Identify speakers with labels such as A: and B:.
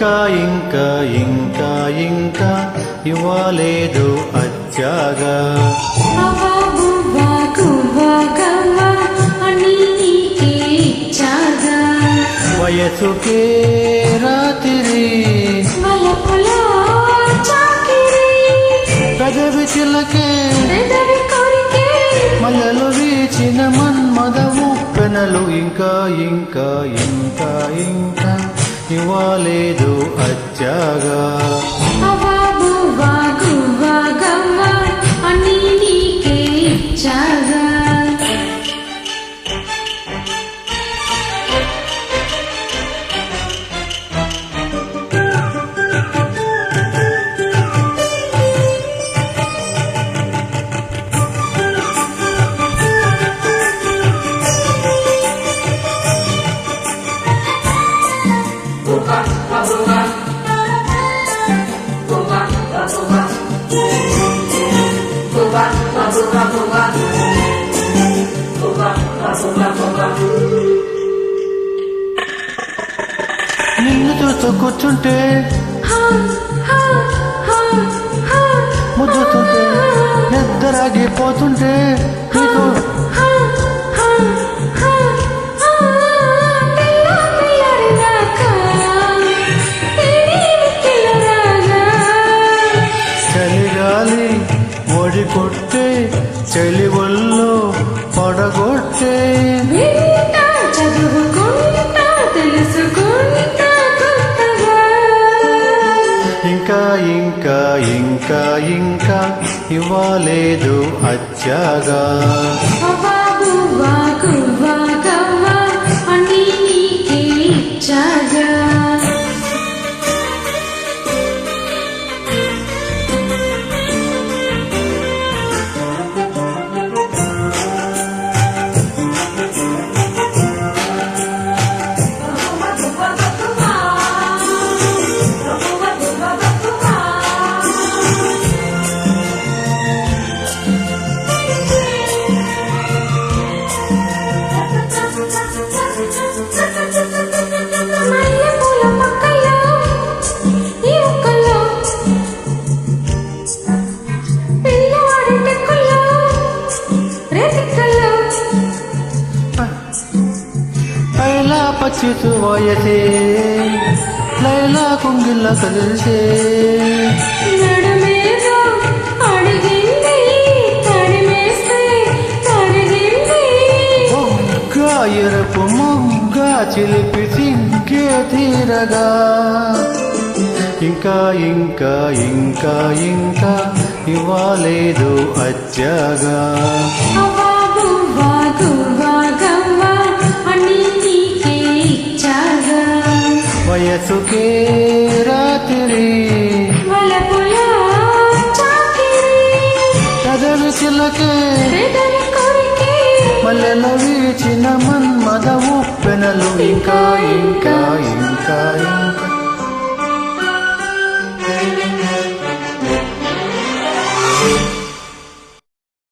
A: ఇంకా ఇంకా ఇంకా ఇంకా ఇవ్వలేదు అచ్చాగా వయసుకే రాత్రి పెదవి చిలకే మల్లెలు వీచిన మన్మదము పెనలు ఇంకా ఇంకా ఇంకా ఇంకా ఇవ్వలేదు అచ్చాగా నిన్ను చూస్తూ కూర్చుంటే ముద్దుతుంటే నిద్రగిపోతుంటే నీకు చలిగాలి ఒడి కొట్టే చలి ఒళ్ళు పడగొట్టే ఇంకా ఇంకా ఇంకా ఇంకా ఇవ్వలేదు అచ్చాగా పచ్చితు వయసే లైలా కుంగిల్ల కలిసే మొగ్గా ఎరపు మొగ్గా చిలిపి సింకే తీరగా ఇంకా ఇంకా ఇంకా ఇంకా ఇవ్వలేదు అచ్చాగా వయసుకే రాత్రి కదలు చిలకే మల్లెలు వీచిన మన్మదము పెనలు ఇంకా ఇంకా ఇంకా ఇంకా